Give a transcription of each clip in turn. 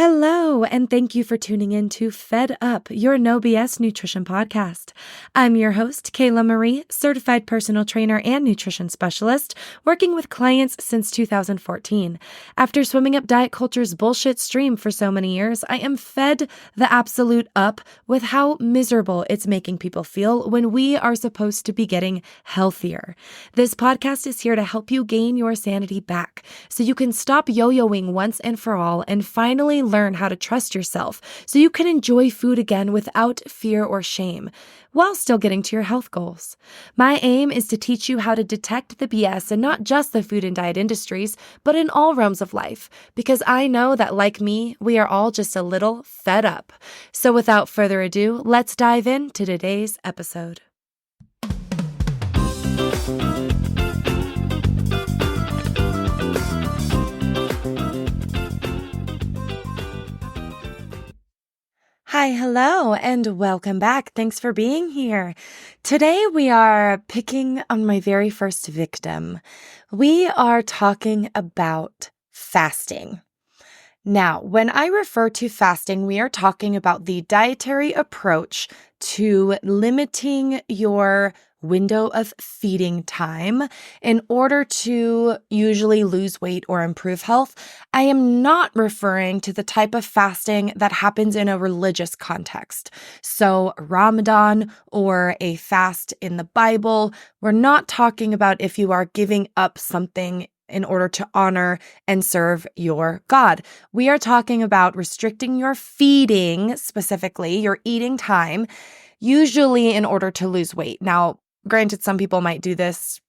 Hello, and thank you for tuning in to Fed Up, your no BS nutrition podcast. I'm your host, Kayla Marie, certified personal trainer and nutrition specialist, working with clients since 2014. After swimming up diet culture's bullshit stream for so many years, I am fed the absolute up with how miserable it's making people feel when we are supposed to be getting healthier. This podcast is here to help you gain your sanity back so you can stop yo-yoing once and for all and finally learn how to trust yourself so you can enjoy food again without fear or shame while still getting to your health goals. My aim is to teach you how to detect the BS in not just the food and diet industries, but in all realms of life, because I know that, like me, we are all just a little fed up. So without further ado, let's dive into today's episode. Hi, hello, and welcome back. Thanks for being here. Today we are picking on my very first victim. We are talking about fasting. Now, when I refer to fasting, we are talking about the dietary approach to limiting your window of feeding time in order to usually lose weight or improve health. I am not referring to the type of fasting that happens in a religious context. So Ramadan or a fast in the Bible, we're not talking about if you are giving up something in order to honor and serve your God. We are talking about restricting your feeding, specifically your eating time, usually in order to lose weight. Now, granted, some people might do this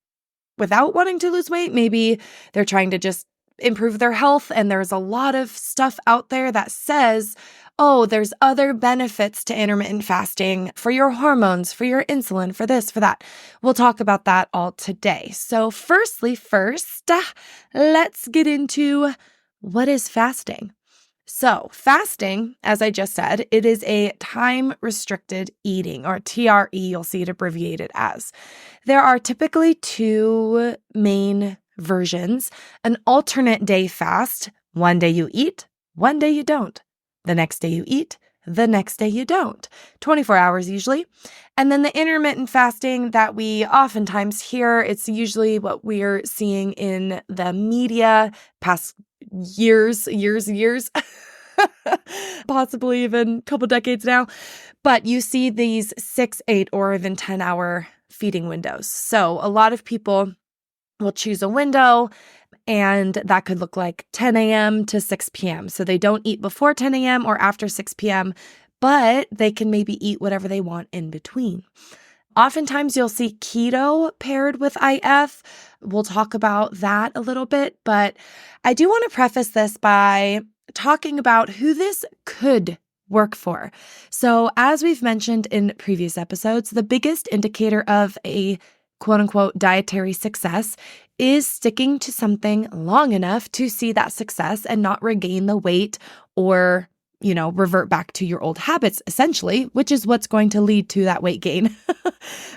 without wanting to lose weight. Maybe they're trying to just improve their health, and there's a lot of stuff out there that says, oh, there's other benefits to intermittent fasting for your hormones, for your insulin, for this, for that. We'll talk about that all today. So first, let's get into what is fasting. So fasting, as I just said, it is a time-restricted eating, or TRE, you'll see it abbreviated as. There are typically two main versions: an alternate day fast. One day you eat, one day you don't. The next day you eat, the next day you don't. 24 hours usually. And then the intermittent fasting that we oftentimes hear, it's usually what we're seeing in the media past years, possibly even a couple decades now. But you see these 6, 8, or even 10-hour feeding windows. So a lot of people will choose a window, and that could look like 10 a.m. to 6 p.m. So they don't eat before 10 a.m. or after 6 p.m., but they can maybe eat whatever they want in between. Oftentimes you'll see keto paired with IF. We'll talk about that a little bit, but I do want to preface this by talking about who this could work for. So as we've mentioned in previous episodes, the biggest indicator of a quote unquote dietary success is sticking to something long enough to see that success and not regain the weight or, revert back to your old habits, essentially, which is what's going to lead to that weight gain,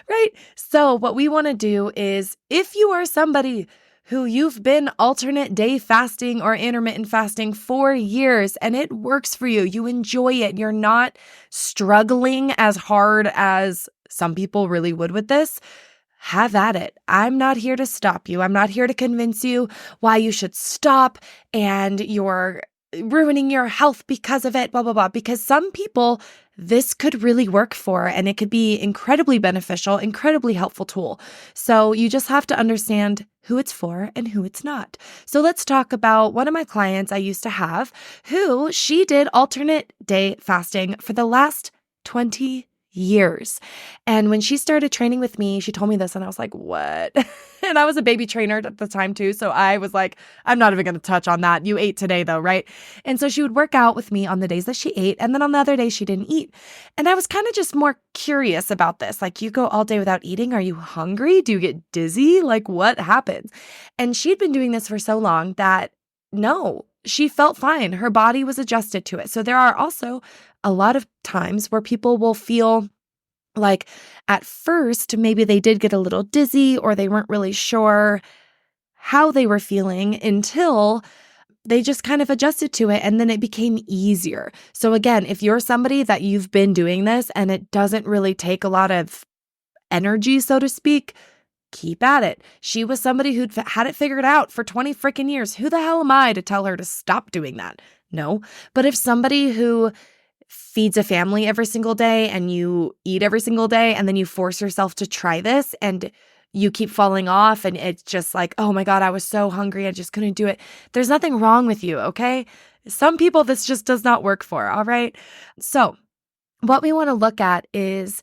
right? So what we want to do is, if you are somebody who you've been alternate day fasting or intermittent fasting for years and it works for you, you enjoy it, you're not struggling as hard as some people really would with this, have at it. I'm not here to stop you. I'm not here to convince you why you should stop and you're ruining your health because of it, blah, blah, blah. Because some people, this could really work for, and it could be incredibly beneficial, incredibly helpful tool. So you just have to understand who it's for and who it's not. So let's talk about one of my clients I used to have who she did alternate day fasting for the last 20 years. And when she started training with me, she told me this and I was like, what? And I was a baby trainer at the time too. So I was like, I'm not even going to touch on that. You ate today though, right? And so she would work out with me on the days that she ate. And then on the other days she didn't eat. And I was kind of just more curious about this. Like, you go all day without eating. Are you hungry? Do you get dizzy? Like, what happens? And she'd been doing this for so long that no, she felt fine. Her body was adjusted to it. So there are also a lot of times where people will feel like at first, maybe they did get a little dizzy or they weren't really sure how they were feeling until they just kind of adjusted to it and then it became easier. So again, if you're somebody that you've been doing this and it doesn't really take a lot of energy, so to speak, keep at it. She was somebody who'd had it figured out for 20 freaking years. Who the hell am I to tell her to stop doing that? No. But if somebody who feeds a family every single day and you eat every single day and then you force yourself to try this and you keep falling off and it's just like, oh my God, I was so hungry, I just couldn't do it. There's nothing wrong with you, okay? Some people this just does not work for, all right? So what we want to look at is,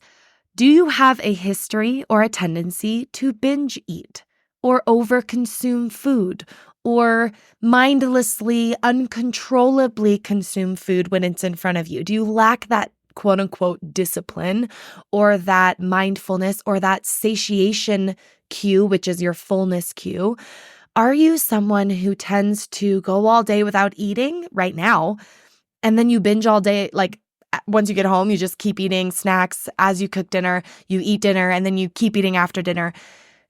do you have a history or a tendency to binge eat or overconsume food or mindlessly, uncontrollably consume food when it's in front of you? Do you lack that quote unquote discipline or that mindfulness or that satiation cue, which is your fullness cue? Are you someone who tends to go all day without eating right now and then you binge all day? Like once you get home, you just keep eating snacks as you cook dinner, you eat dinner, and then you keep eating after dinner.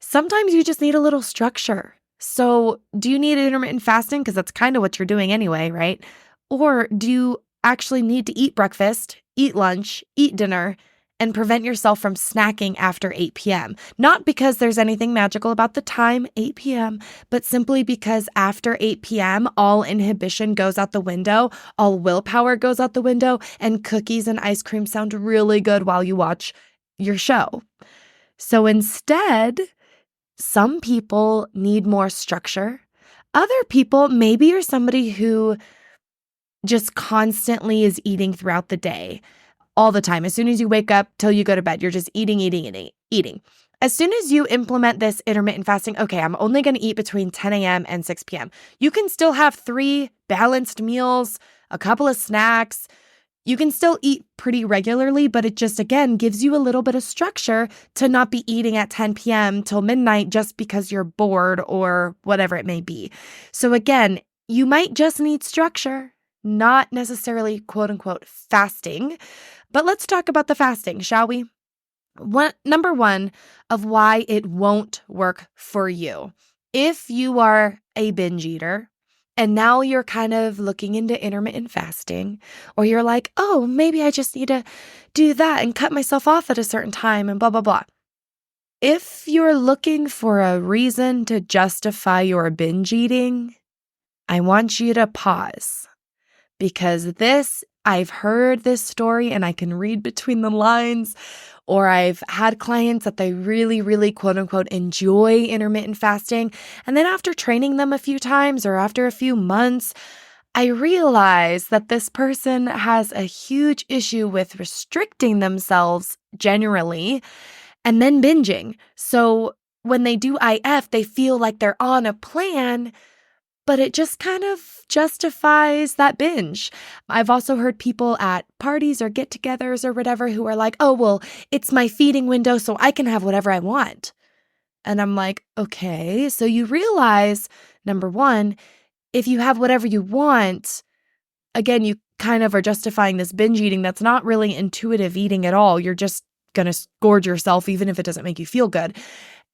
Sometimes you just need a little structure. So do you need intermittent fasting? Because that's kind of what you're doing anyway, right? Or do you actually need to eat breakfast, eat lunch, eat dinner, and prevent yourself from snacking after 8 p.m.? Not because there's anything magical about the time, 8 p.m., but simply because after 8 p.m., all inhibition goes out the window, all willpower goes out the window, and cookies and ice cream sound really good while you watch your show. So instead, some people need more structure. Other people, maybe you're somebody who just constantly is eating throughout the day, all the time. As soon as you wake up till you go to bed, you're just eating. As soon as you implement this intermittent fasting, okay, I'm only going to eat between 10 a.m. and 6 p.m. You can still have 3 balanced meals, a couple of snacks. You can still eat pretty regularly, but it just, again, gives you a little bit of structure to not be eating at 10 p.m. till midnight just because you're bored or whatever it may be. So again, you might just need structure, not necessarily quote unquote fasting. But let's talk about the fasting, shall we? Number one of why it won't work for you. If you are a binge eater and now you're kind of looking into intermittent fasting, or you're like, oh, maybe I just need to do that and cut myself off at a certain time and blah, blah, blah. If you're looking for a reason to justify your binge eating, I want you to pause. Because I've heard this story and I can read between the lines, or I've had clients that they really, really quote unquote enjoy intermittent fasting. And then after training them a few times or after a few months, I realize that this person has a huge issue with restricting themselves generally and then binging. So when they do IF, they feel like they're on a plan, but it just kind of justifies that binge. I've also heard people at parties or get-togethers or whatever who are like, oh, well, it's my feeding window, so I can have whatever I want. And I'm like, okay, so you realize, number one, if you have whatever you want, again, you kind of are justifying this binge eating that's not really intuitive eating at all. You're just going to gorge yourself even if it doesn't make you feel good.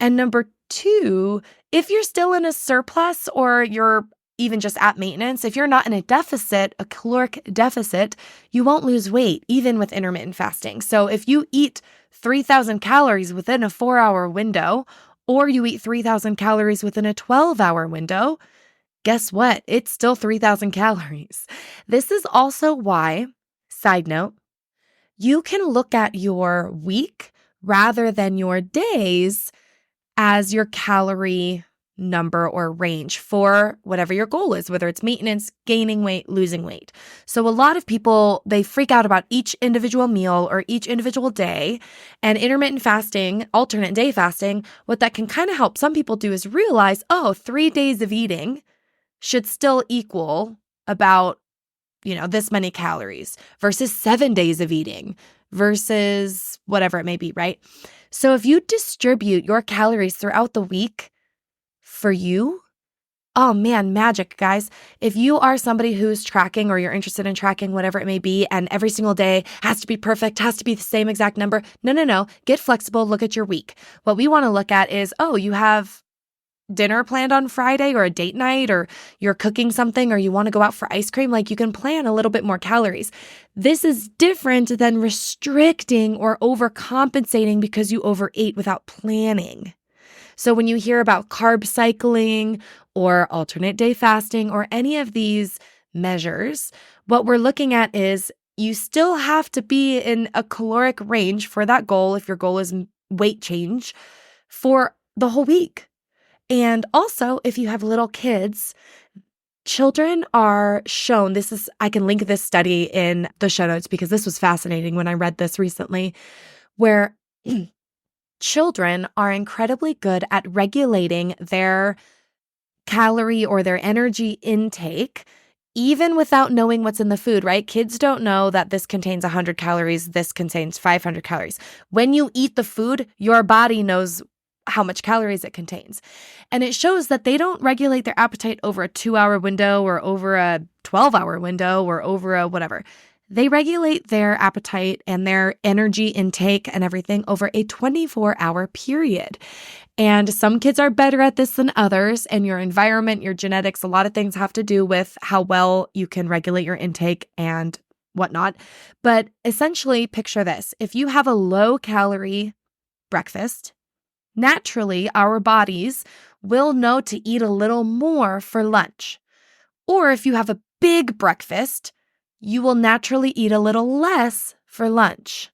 And number two, if you're still in a surplus or you're even just at maintenance, if you're not in a deficit, a caloric deficit, you won't lose weight, even with intermittent fasting. So if you eat 3,000 calories within a 4-hour window, or you eat 3,000 calories within a 12-hour window, guess what? It's still 3,000 calories. This is also why, side note, you can look at your week rather than your days as your calorie number or range for whatever your goal is, whether it's maintenance, gaining weight, losing weight. So a lot of people, they freak out about each individual meal or each individual day, and intermittent fasting, alternate day fasting, what that can kind of help some people do is realize, 3 days of eating should still equal about, this many calories versus 7 days of eating versus whatever it may be, right? So if you distribute your calories throughout the week for you, oh man, magic, guys. If you are somebody who's tracking or you're interested in tracking whatever it may be, and every single day has to be perfect, has to be the same exact number, no. Get flexible, look at your week. What we want to look at is, you have dinner planned on Friday or a date night, or you're cooking something, or you want to go out for ice cream, like you can plan a little bit more calories. This is different than restricting or overcompensating because you overate without planning. So when you hear about carb cycling or alternate day fasting or any of these measures, what we're looking at is you still have to be in a caloric range for that goal, if your goal is weight change, for the whole week. And also, if you have little kids, children are shown, I can link this study in the show notes because this was fascinating when I read this recently, where children are incredibly good at regulating their calorie or their energy intake, even without knowing what's in the food, right? Kids don't know that this contains 100 calories, this contains 500 calories. When you eat the food, your body knows how much calories it contains. And it shows that they don't regulate their appetite over a 2-hour window or over a 12-hour window or over a whatever. They regulate their appetite and their energy intake and everything over a 24-hour period. And some kids are better at this than others, and your environment, your genetics, a lot of things have to do with how well you can regulate your intake and whatnot. But essentially, picture this. If you have a low-calorie breakfast, naturally, our bodies will know to eat a little more for lunch. Or if you have a big breakfast, you will naturally eat a little less for lunch.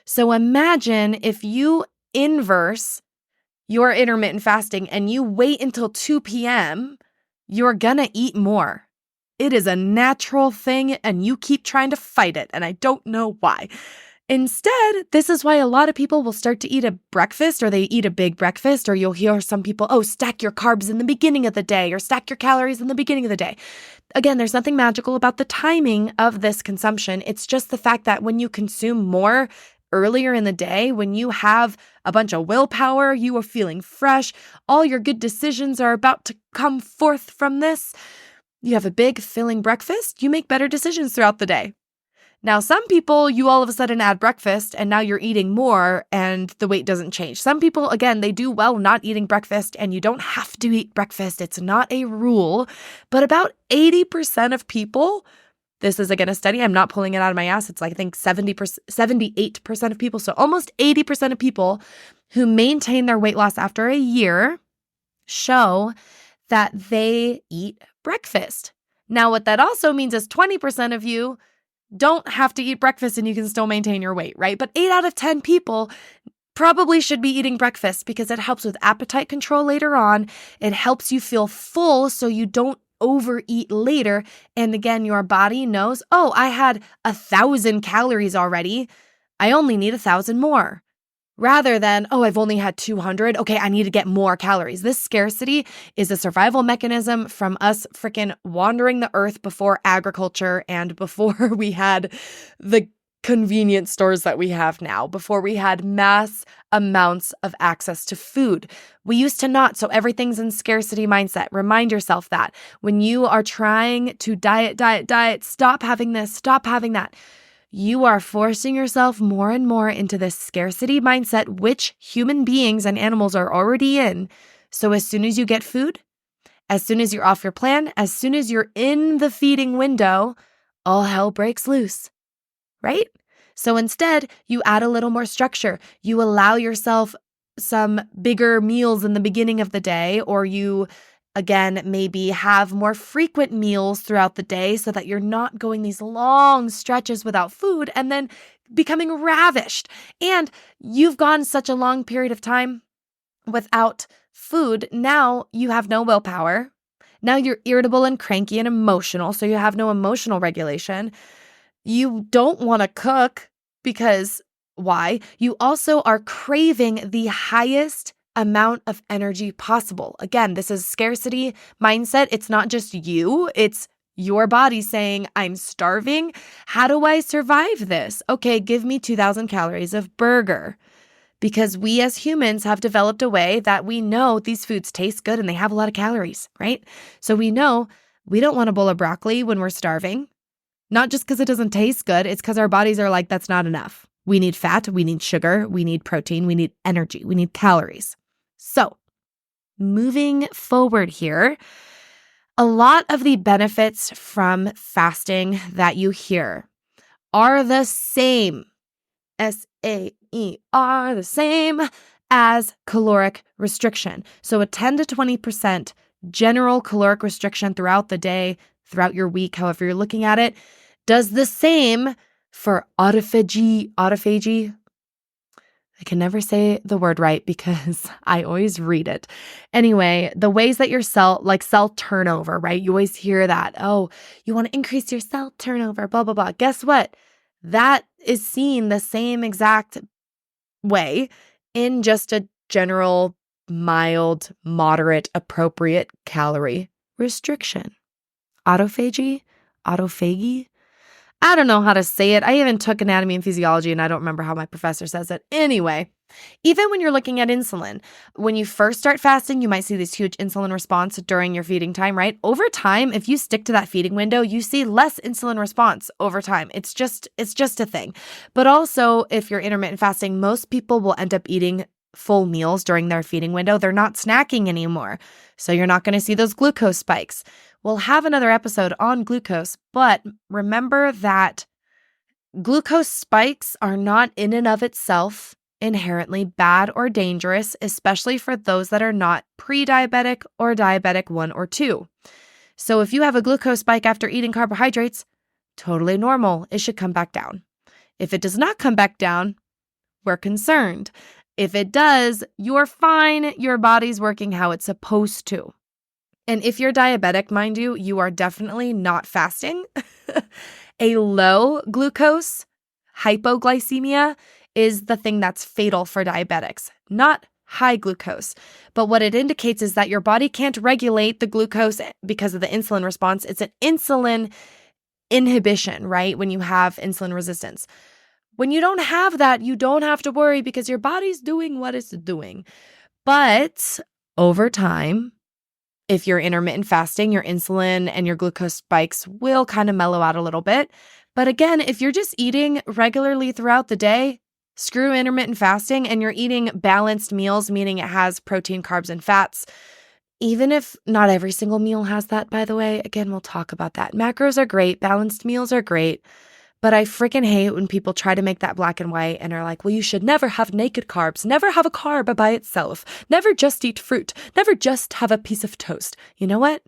So imagine if you inverse your intermittent fasting and you wait until 2 p.m., you're gonna eat more. It is a natural thing and you keep trying to fight it, and I don't know why. Instead, this is why a lot of people will start to eat a breakfast, or they eat a big breakfast, or you'll hear some people, stack your carbs in the beginning of the day, or stack your calories in the beginning of the day. Again, there's nothing magical about the timing of this consumption. It's just the fact that when you consume more earlier in the day, when you have a bunch of willpower, you are feeling fresh, all your good decisions are about to come forth from this, you have a big filling breakfast, you make better decisions throughout the day. Now, some people, you all of a sudden add breakfast and now you're eating more and the weight doesn't change. Some people, again, they do well not eating breakfast, and you don't have to eat breakfast. It's not a rule. But about 80% of people, this is again a study, I'm not pulling it out of my ass. It's like I think 78% of people. So almost 80% of people who maintain their weight loss after a year show that they eat breakfast. Now, what that also means is 20% of you don't have to eat breakfast and you can still maintain your weight, right? But 8 out of 10 people probably should be eating breakfast because it helps with appetite control later on. It helps you feel full so you don't overeat later. And again, your body knows, I had 1,000 calories already. I only need 1,000 more. Rather than, I've only had 200. Okay, I need to get more calories. This scarcity is a survival mechanism from us freaking wandering the earth before agriculture and before we had the convenience stores that we have now, before we had mass amounts of access to food. We used to not, so everything's in scarcity mindset. Remind yourself that. When you are trying to diet, stop having this, stop having that, you are forcing yourself more and more into this scarcity mindset, which human beings and animals are already in. So as soon as you get food, as soon as you're off your plan, as soon as you're in the feeding window, all hell breaks loose, right? So instead, you add a little more structure. You allow yourself some bigger meals in the beginning of the day, or you again, maybe have more frequent meals throughout the day so that you're not going these long stretches without food and then becoming ravished. And you've gone such a long period of time without food. Now you have no willpower. Now you're irritable and cranky and emotional, so you have no emotional regulation. You don't want to cook because why? You also are craving the highest amount of energy possible. Again, this is scarcity mindset. It's not just you, it's your body saying, I'm starving. How do I survive this? Okay, give me 2,000 calories of burger. Because we as humans have developed a way that we know these foods taste good and they have a lot of calories, right? So we know we don't want a bowl of broccoli when we're starving. Not just because it doesn't taste good, it's because our bodies are like, that's not enough. We need fat, we need sugar, we need protein, we need energy, we need calories. So moving forward here, a lot of the benefits from fasting that you hear are the same, SAER, the same as caloric restriction. So a 10 to 20% general caloric restriction throughout the day, throughout your week, however you're looking at it, does the same for autophagy. I can never say the word right because I always read it. Anyway, the ways that your cell turnover, right? You always hear that. Oh, you want to increase your cell turnover, blah, blah, blah. Guess what? That is seen the same exact way in just a general, mild, moderate, appropriate calorie restriction. Autophagy? I don't know how to say it. I even took anatomy and physiology and I don't remember how my professor says it. Anyway, even when you're looking at insulin, when you first start fasting, you might see this huge insulin response during your feeding time, right? Over time, if you stick to that feeding window, you see less insulin response over time. It's just a thing. But also, if you're intermittent fasting, most people will end up eating full meals during their feeding window. They're not snacking anymore. So you're not going to see those glucose spikes. We'll have another episode on glucose, but remember that glucose spikes are not in and of itself inherently bad or dangerous, especially for those that are not pre-diabetic or diabetic 1 or 2. So if you have a glucose spike after eating carbohydrates, totally normal. It should come back down. If it does not come back down, we're concerned. If it does, you're fine. Your body's working how it's supposed to. And if you're diabetic, mind you, you are definitely not fasting. A low glucose, hypoglycemia, is the thing that's fatal for diabetics, not high glucose. But what it indicates is that your body can't regulate the glucose because of the insulin response. It's an insulin inhibition, right? When you have insulin resistance. When you don't have that, you don't have to worry because your body's doing what it's doing. But over time, if you're intermittent fasting, your insulin and your glucose spikes will kind of mellow out a little bit. But again, if you're just eating regularly throughout the day, screw intermittent fasting and you're eating balanced meals, meaning it has protein, carbs, and fats. Even if not every single meal has that, by the way, again, we'll talk about that. Macros are great. Balanced meals are great. But I freaking hate when people try to make that black and white and are like, well, you should never have naked carbs, never have a carb by itself, never just eat fruit, never just have a piece of toast. You know what?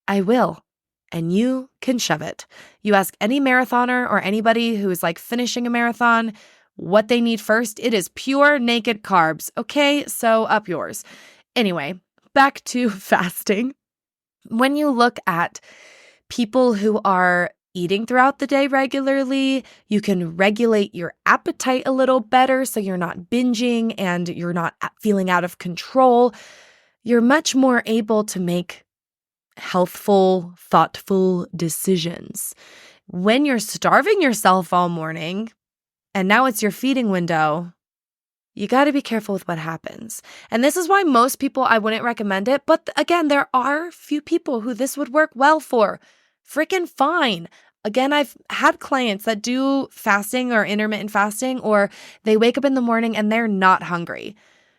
I will. And you can shove it. You ask any marathoner or anybody who is like finishing a marathon what they need first. It is pure naked carbs. Okay, so up yours. Anyway, back to fasting. When you look at people who are eating throughout the day regularly, you can regulate your appetite a little better so you're not binging and you're not feeling out of control. You're much more able to make healthful, thoughtful decisions. When you're starving yourself all morning and now it's your feeding window, you got to be careful with what happens. And this is why most people, I wouldn't recommend it. But again, there are few people who this would work well for. Freaking fine. Again, I've had clients that do fasting or intermittent fasting, or they wake up in the morning and they're not hungry.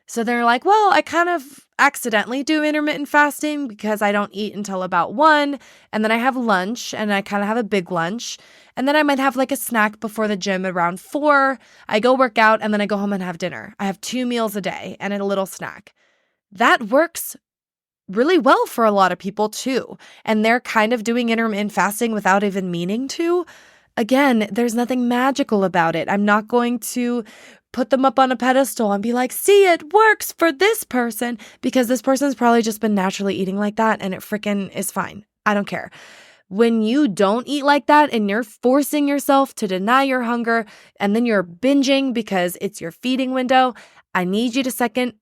So they're like, well, I kind of accidentally do intermittent fasting because I don't eat until about 1, and then I have lunch and I kind of have a big lunch. And then I might have like a snack before the gym around 4. I go work out and then I go home and have dinner. I have 2 meals a day and a little snack. That works really well for a lot of people too. And they're kind of doing intermittent fasting without even meaning to. Again, there's nothing magical about it. I'm not going to put them up on a pedestal and be like, see, it works for this person, because this person's probably just been naturally eating like that and it freaking is fine. I don't care. When you don't eat like that and you're forcing yourself to deny your hunger and then you're binging because it's your feeding window, I need you to second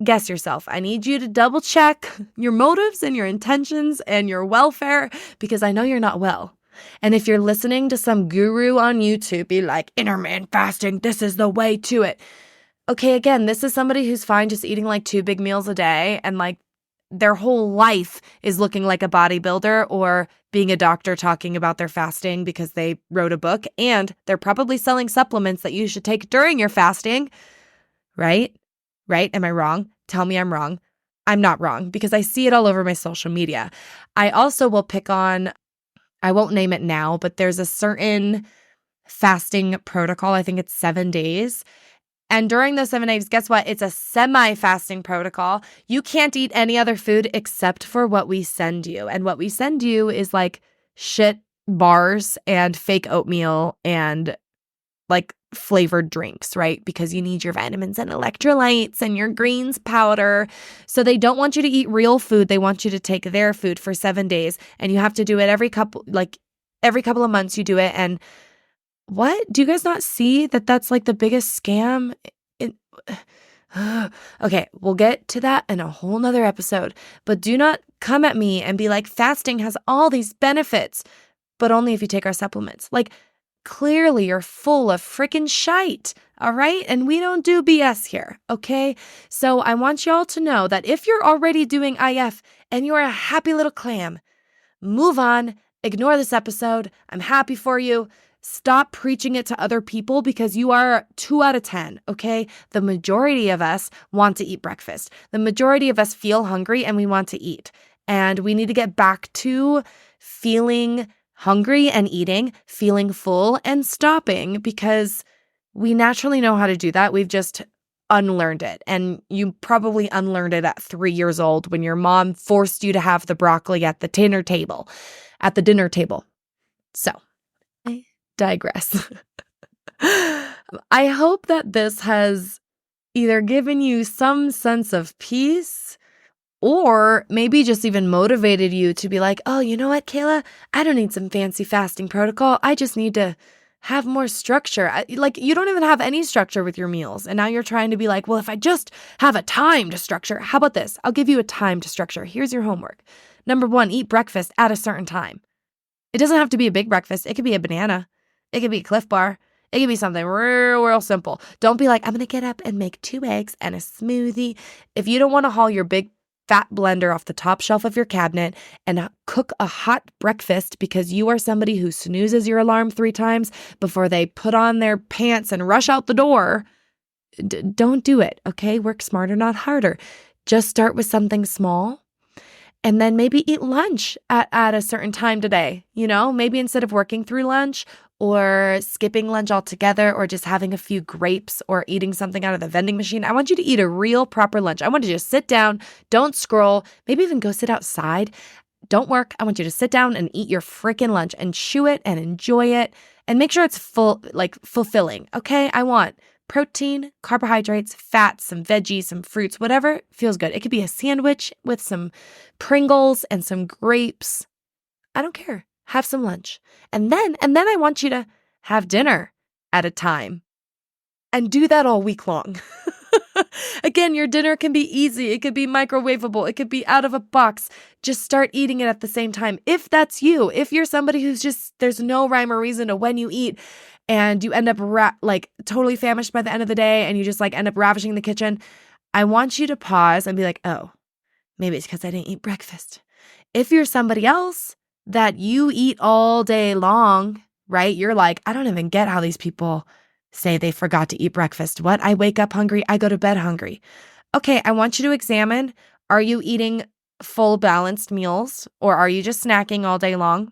guess yourself. I need you to double check your motives and your intentions and your welfare, because I know you're not well. And if you're listening to some guru on YouTube be like, intermittent fasting, this is the way to it. Okay, again, this is somebody who's fine just eating like 2 big meals a day and like their whole life is looking like a bodybuilder or being a doctor talking about their fasting because they wrote a book, and they're probably selling supplements that you should take during your fasting, right? Right? Am I wrong? Tell me I'm wrong. I'm not wrong because I see it all over my social media. I also will pick on, I won't name it now, but there's a certain fasting protocol. I think it's 7 days. And during those 7 days, guess what? It's a semi-fasting protocol. You can't eat any other food except for what we send you. And what we send you is like shit bars and fake oatmeal and like flavored drinks, right? Because you need your vitamins and electrolytes and your greens powder. So they don't want you to eat real food. They want you to take their food for 7 days. And you have to do it every couple of months you do it. And what? Do you guys not see that that's like the biggest scam? Okay, we'll get to that in a whole nother episode. But do not come at me and be like, fasting has all these benefits, but only if you take our supplements. Like, clearly you're full of freaking shite, all right? And we don't do BS here, okay? So I want y'all to know that if you're already doing IF and you're a happy little clam, move on, ignore this episode. I'm happy for you. Stop preaching it to other people because you are 2 out of 10, okay? The majority of us want to eat breakfast. The majority of us feel hungry and we want to eat. And we need to get back to feeling hungry and eating, feeling full and stopping because we naturally know how to do that. We've just unlearned it. And you probably unlearned it at 3 years old when your mom forced you to have the broccoli at the dinner table. So, I digress. I hope that this has either given you some sense of peace or maybe just even motivated you to be like, oh, you know what, Kayla? I don't need some fancy fasting protocol. I just need to have more structure. Like, you don't even have any structure with your meals. And now you're trying to be like, well, if I just have a time to structure, how about this? I'll give you a time to structure. Here's your homework. Number 1, eat breakfast at a certain time. It doesn't have to be a big breakfast. It could be a banana. It could be a Cliff Bar. It could be something real simple. Don't be like, I'm going to get up and make 2 eggs and a smoothie. If you don't want to haul your big fat blender off the top shelf of your cabinet and cook a hot breakfast because you are somebody who snoozes your alarm 3 times before they put on their pants and rush out the door, don't do it, okay? Work smarter, not harder. Just start with something small. And then maybe eat lunch at a certain time today, you know? Maybe instead of working through lunch or skipping lunch altogether or just having a few grapes or eating something out of the vending machine, I want you to eat a real proper lunch. I want you to just sit down, don't scroll, maybe even go sit outside. Don't work. I want you to sit down and eat your freaking lunch and chew it and enjoy it and make sure it's fulfilling, okay? I want protein, carbohydrates, fats, some veggies, some fruits, whatever feels good. It could be a sandwich with some Pringles and some grapes. I don't care. Have some lunch. And then I want you to have dinner at a time and do that all week long. Again, your dinner can be easy. It could be microwavable. It could be out of a box. Just start eating it at the same time. If that's you, if you're somebody who's just, there's no rhyme or reason to when you eat and you end up totally famished by the end of the day and you just end up ravishing the kitchen, I want you to pause and be like, oh, maybe it's because I didn't eat breakfast. If you're somebody else that you eat all day long, right? You're like, I don't even get how these people say they forgot to eat breakfast. What? I wake up hungry. I go to bed hungry. Okay, I want you to examine, are you eating full balanced meals or are you just snacking all day long?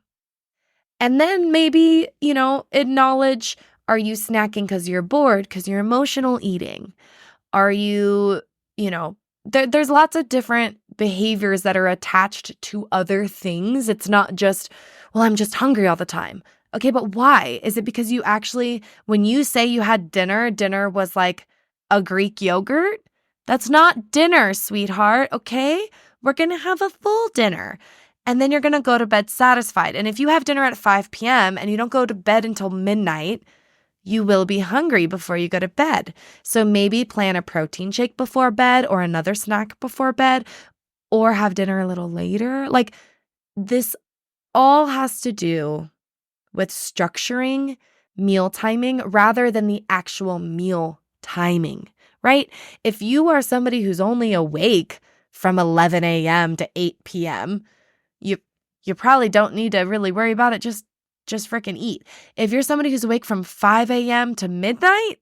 And then maybe, acknowledge, are you snacking because you're bored, because you're emotional eating? Are you, there's lots of different behaviors that are attached to other things. It's not just, well, I'm just hungry all the time. Okay, but why? Is it because you actually, when you say you had dinner was like a Greek yogurt? That's not dinner, sweetheart, okay? We're going to have a full dinner. And then you're going to go to bed satisfied. And if you have dinner at 5 p.m. and you don't go to bed until midnight, you will be hungry before you go to bed. So maybe plan a protein shake before bed or another snack before bed or have dinner a little later. This all has to do with structuring meal timing rather than the actual meal timing, right? If you are somebody who's only awake from 11 a.m. to 8 p.m., you probably don't need to really worry about it. Just freaking eat. If you're somebody who's awake from 5 a.m. to midnight,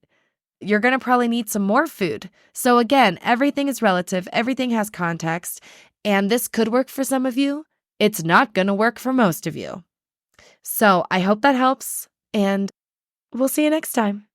you're going to probably need some more food. So again, everything is relative, everything has context, and this could work for some of you. It's not going to work for most of you. So I hope that helps, and we'll see you next time.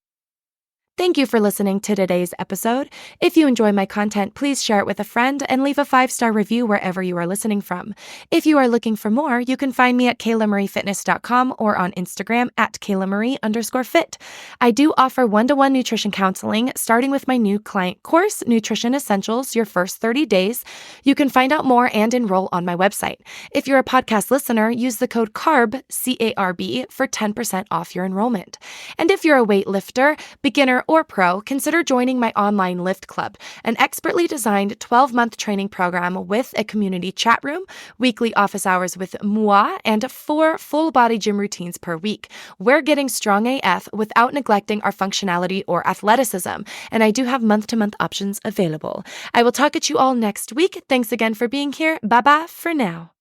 Thank you for listening to today's episode. If you enjoy my content, please share it with a friend and leave a 5-star review wherever you are listening from. If you are looking for more, you can find me at KaylaMarieFitness.com or on Instagram at KaylaMarie_fit. I do offer one-to-one nutrition counseling, starting with my new client course, Nutrition Essentials, your first 30 days. You can find out more and enroll on my website. If you're a podcast listener, use the code CARB, C-A-R-B, for 10% off your enrollment. And if you're a weightlifter, beginner, or pro, consider joining my online Lift Club, an expertly designed 12-month training program with a community chat room, weekly office hours with moi, and 4 full-body gym routines per week. We're getting strong AF without neglecting our functionality or athleticism, and I do have month-to-month options available. I will talk at you all next week. Thanks again for being here. Bye-bye for now.